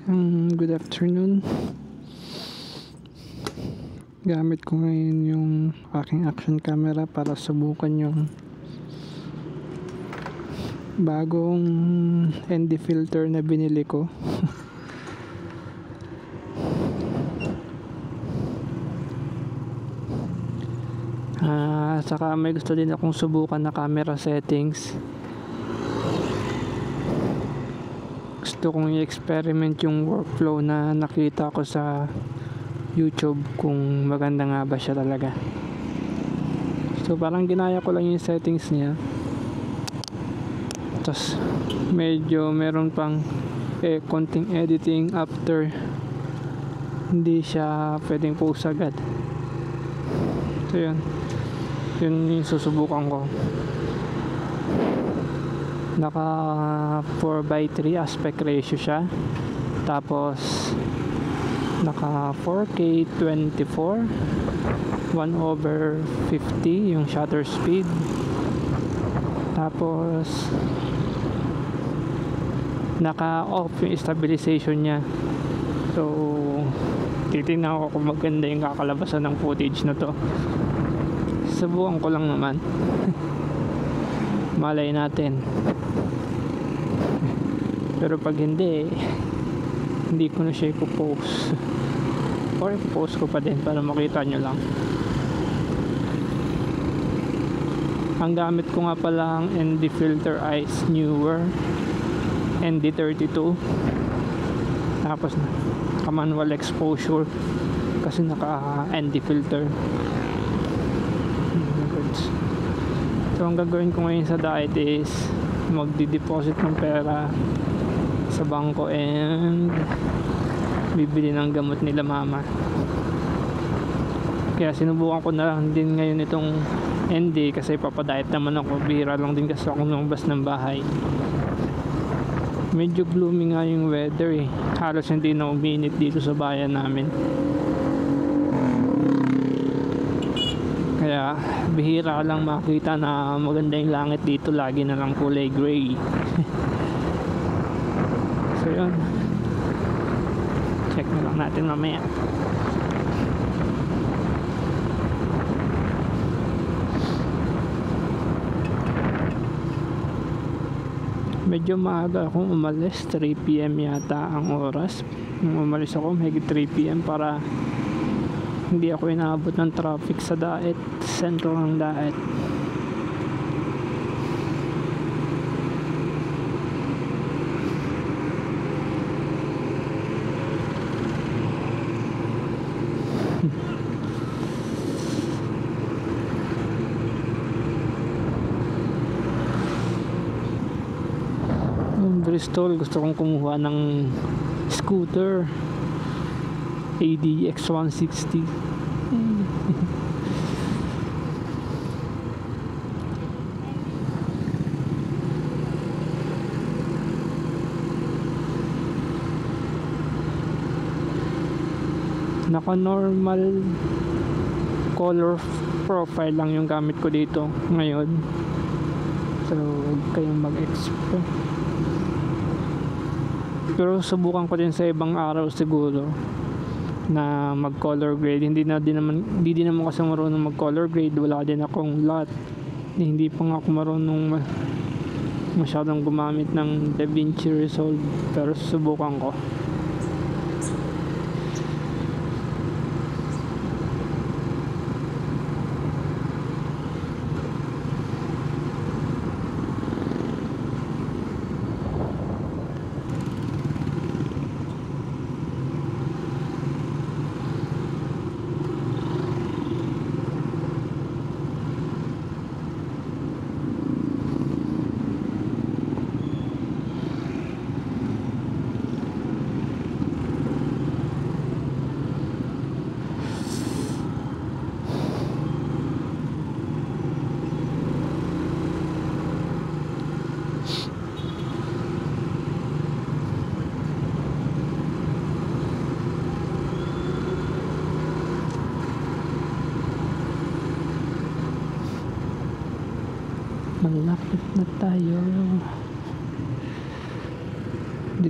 Good afternoon. Gamit ko ngayon yung aking action camera para subukan yung bagong ND filter na binili ko. Saka may gusto din akong subukan na camera settings. Gusto kong i-experiment yung workflow na nakita ko sa YouTube, kung maganda nga ba siya talaga. So parang ginaya ko lang yung settings niya, tapos medyo meron pang konting editing after, hindi siya pwedeng post agad. So yun yung susubukan ko. Naka 4:3 aspect ratio siya, tapos naka 4K 24 1/50 yung shutter speed, tapos naka off yung stabilization nya. So titignan ko kung maganda yung kakalabasan ng footage na to. Subukan ko lang naman. Malay natin. Pero pag hindi ko na siya ipopost, or ipopost ko pa din para makita nyo lang. Ang gamit ko nga pala ang ND filter is newer ND32, tapos naka manual exposure kasi naka ND filter. So ang gagawin ko ngayon sa diet is magdi-deposit ng pera sa bangko and bibili ng gamot nila mama. Kaya sinubukan ko na lang din ngayon itong ND kasi papadiet naman ako. Bihira lang din kasi ako lumabas ng bahay. Medyo gloomy nga yung weather eh. Halos hindi na uminit dito sa bayan namin. Kaya bihira lang makita na maganda yung langit dito. Lagi na lang kulay gray. So yun, check na lang natin mamaya. Medyo maaga akong umalis, 3 PM yata ang oras. Umalis ako mahigit 3 PM para hindi ako inaabot ng traffic sa Daet, sentro ng Daet. Bristol, gusto kong kumuha ng scooter ADX 160. Naka normal color profile lang yung gamit ko dito ngayon, so huwag kayong mag-expect. Pero subukan ko din sa ibang araw siguro na mag color grade. Hindi din naman kasi marunong mag color grade. Wala din akong lot. Hindi pa nga ako marunong masyadong gumamit ng DaVinci Resolve, pero subukan ko. Malapit na tayo.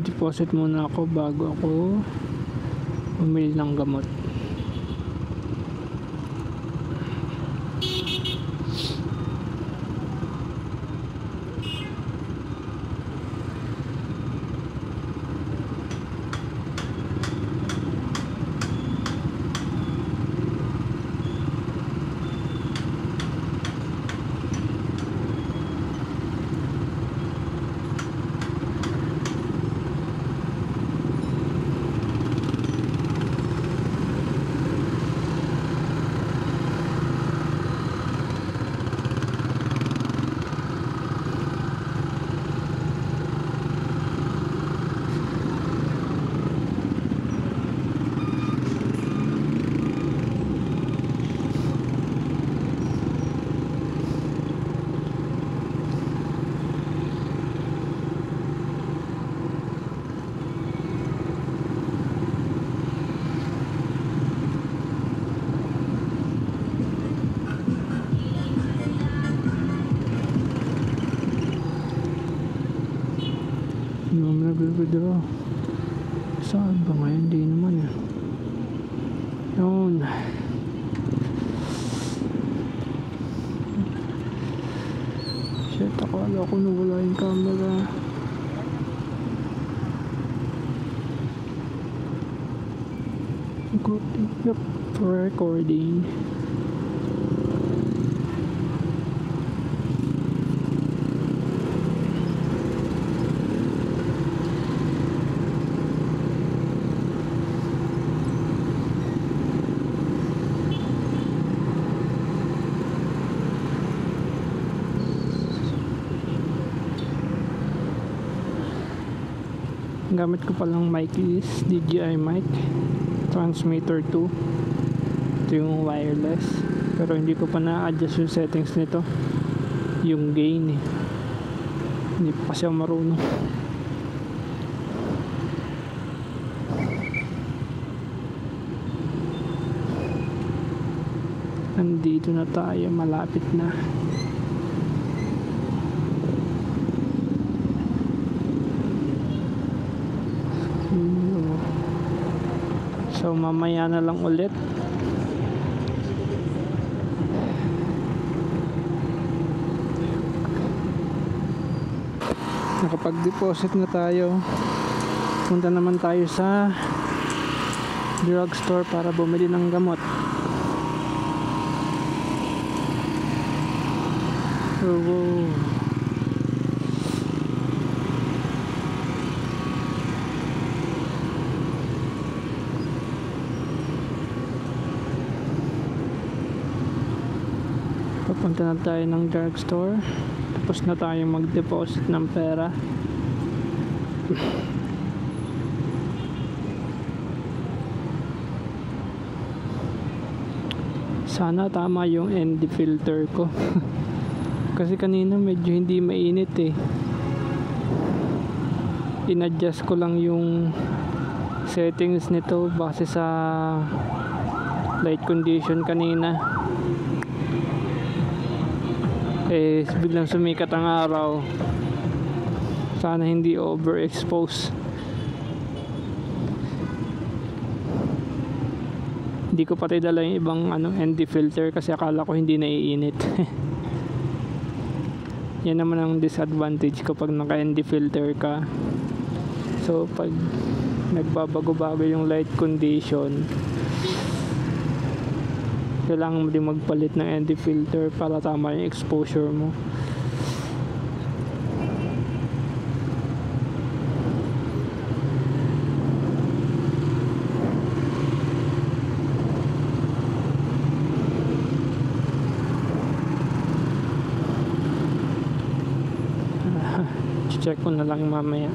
Mag-deposit muna ako bago ako bumili ng gamot. Hindi naman nag-withdraw. Saan ba ngayon? Hindi naman. Yun. Shit, akala ko nawala yung camera. Good. Yep. For recording. Gamit ko palang mic is DJI mic transmitter 2. Ito yung wireless, pero hindi ko pa na-adjust yung settings nito, yung gain eh. Hindi pa kasi ako marunong. Nandito na tayo, malapit na. So mamaya na lang ulit. Nakapag-deposit na tayo. Punta naman tayo sa drugstore para bumili ng gamot. Oh. Papunta na tayo ng drugstore. Tapos na tayo mag-deposit ng pera. Sana tama yung ND filter ko. Kasi kanina medyo hindi mainit eh. In-adjust ko lang yung settings nito base sa light condition kanina. Eh biglang sumikat ang araw. Sana hindi overexpose. Hindi ko pati dala yung ibang ND filter kasi akala ko hindi naiinit. Yan naman ang disadvantage kapag naka ND filter ka. So pag nagbabago-bago yung light condition, kailangan mo din magpalit ng ND filter para tama yung exposure mo. Check ko na lang mamaya.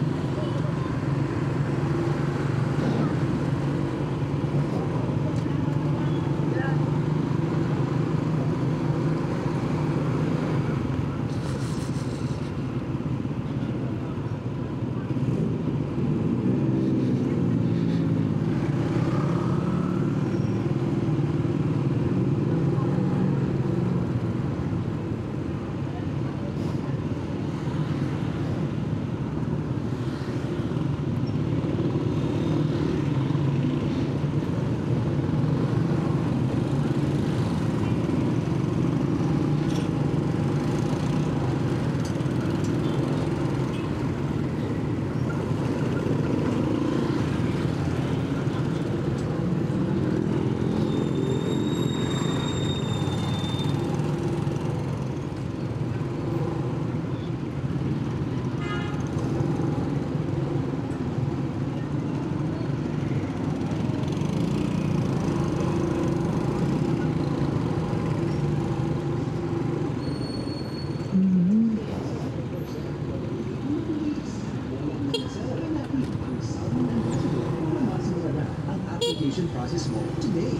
application process mo today.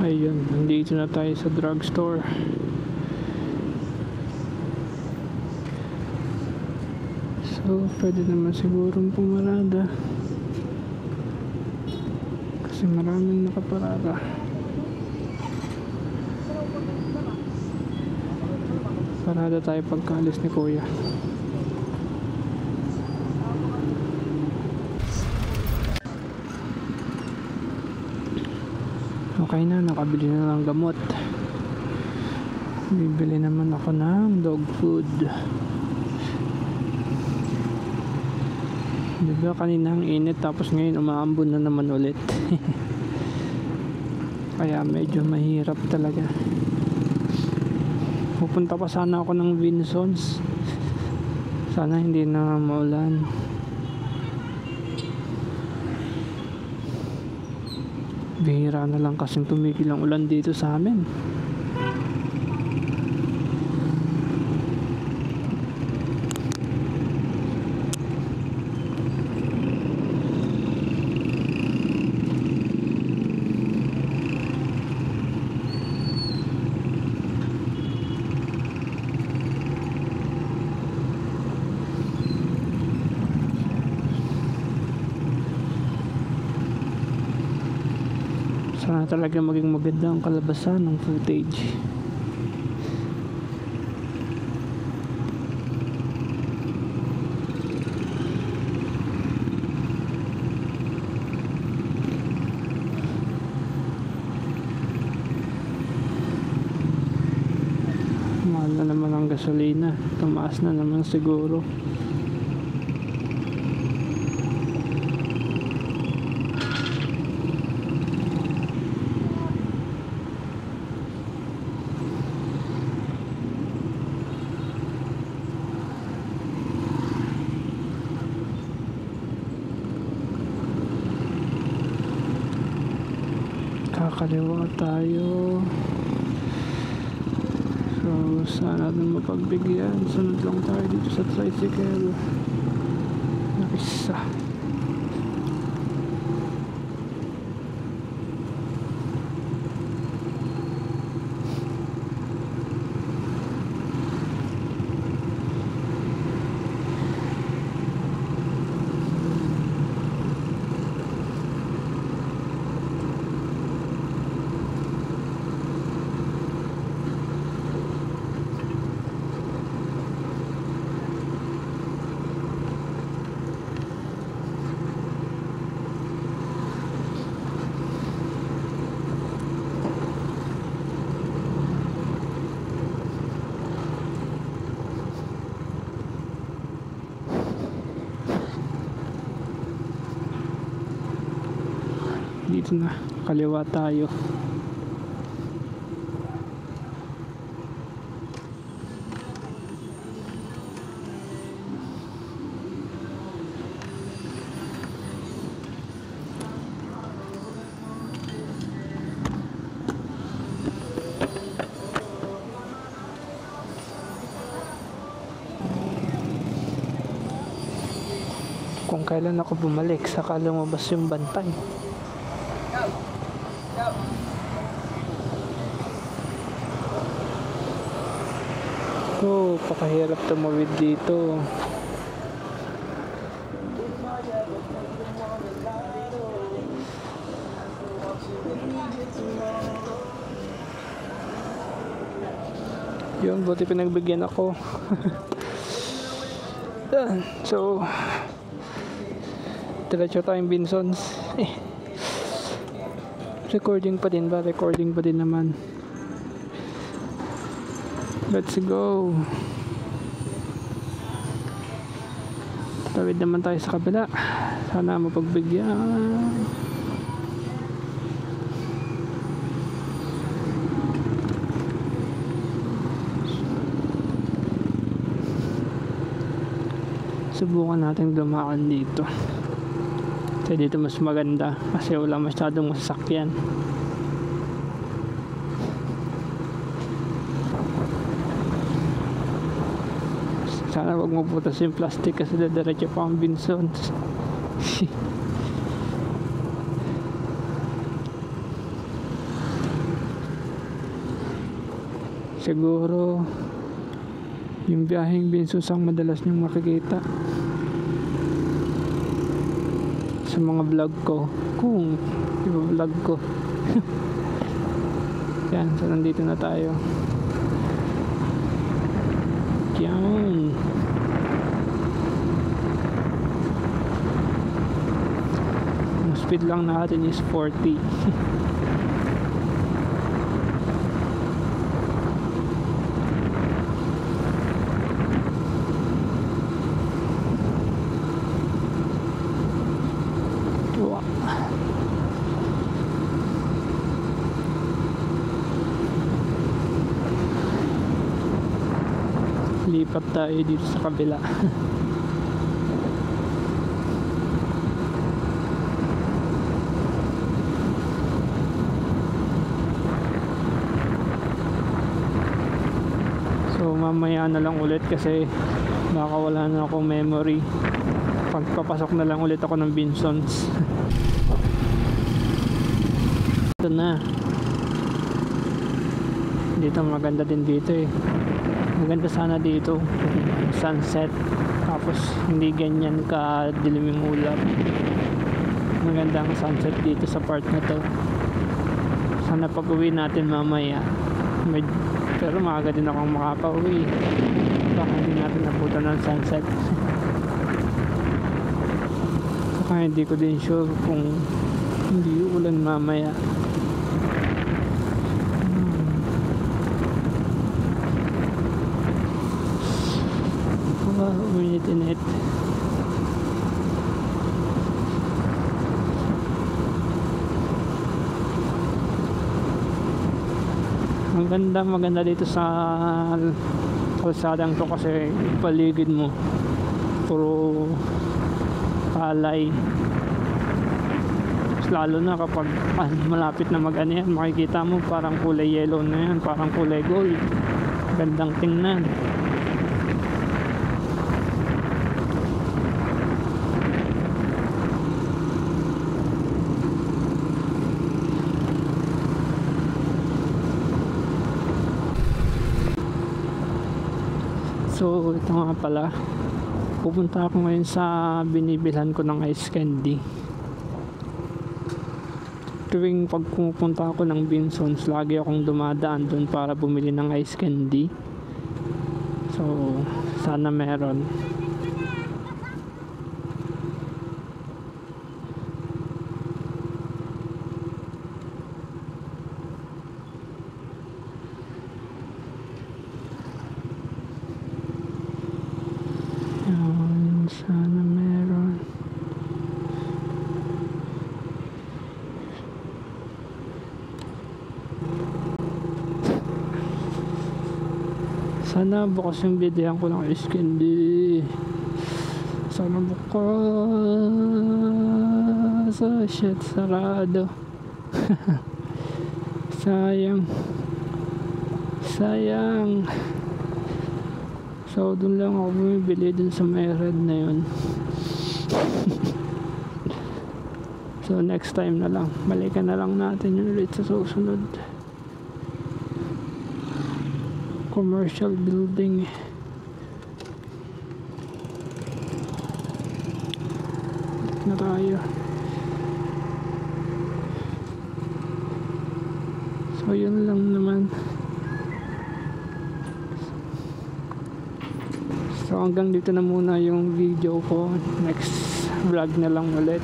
Ayun, nandito na tayo sa drugstore. So, pwede naman sigurong pumarada. Kasi maraming nakaparada. Parada tayo pagkaalis ni Kuya. Okay na, nakabili na ng gamot. Bibili naman ako ng dog food. Diba kanina ang init tapos ngayon umaambon na naman ulit. Kaya medyo mahirap talaga. Pupunta pa sana ako ng Vinsons. Sana hindi na maulan. Bihira na lang kasing tumigil ang ulan dito sa amin. Sana talaga maging maganda ang kalabasan ng footage. Mahal na naman ang gasolina. Tumaas na naman siguro. Kakaliwa tayo. So saan natin mapagbigyan? Sunod lang tayo dito sa tricycle. Nakisa. Dito na, kaliwa tayo. Kung kailan ako bumalik, saka lumabas yung bantay. Oh, pakahirap tumawid dito. Yun, buti pinagbigyan ako. So, diretso tayong Vinsons. Recording pa din ba? Recording pa din naman. Let's go. Tawid naman tayo sa kabila. Sana mapagbigyan. Subukan natin dumaan dito. Kasi dito mas maganda kasi wala masyadong masasakyan. Sana wag mabutas yung plastic kasi dadiretso pa ang Vinsons. Siguro yung biyaheng Vinsons ang madalas niyong makikita sa mga vlog ko, kung i-vlog ko. Yan, so nandito na tayo. Yan. Ang speed lang natin is 40. Lipat tayo dito sa kabila. So mamaya na lang ulit kasi baka wala na akong memory. Pagpapasok na lang ulit ako ng Vinsons. Ito na. Dito maganda din dito eh. Maganda sana dito sunset, tapos hindi ganyan ka dilim yung ulap. Maganda ang sunset dito sa part na to. Sana pag uwi natin mamaya pero maaga din akong makaka-uwi, baka hindi natin naputan ng sunset. Saka hindi ko din sure kung hindi ulan mamaya. Init. Maganda dito sa kalsadang to kasi paligid mo puro palay. Lalo na kapag malapit na mag-ano yan, makikita mo parang kulay yellow na yan, parang kulay gold. Gandang tingnan. So ito nga pala, pupunta ako ngayon sa binibilhan ko ng ice candy. Tuwing pag pupunta ako ng Vinsons, lagi akong dumadaan doon para bumili ng ice candy. So sana meron. Sana meron. Sana bukas yung videohan ko ng ice candy. Sana bukas. Oh shit, sarado. Sayang. So dun lang ako bumibili dun sa may red na yun. So next time na lang, balikan na lang natin yun ulit sa susunod. Commercial building. Balik na tayo. So yun lang naman. So hanggang dito na muna yung video ko. Next vlog na lang ulit.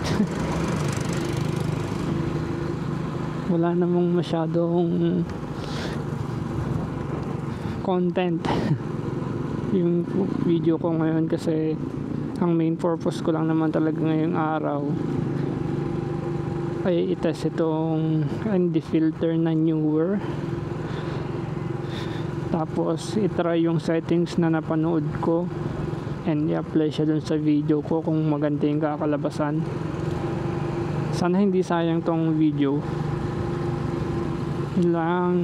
Wala namang masyadong content yung video ko ngayon kasi ang main purpose ko lang naman talaga ngayong araw ay itest itong ND filter na newer. Tapos itry yung settings na napanood ko and i-apply siya dun sa video ko kung maganda yung kakalabasan. Sana hindi sayang tong video. Yun lang.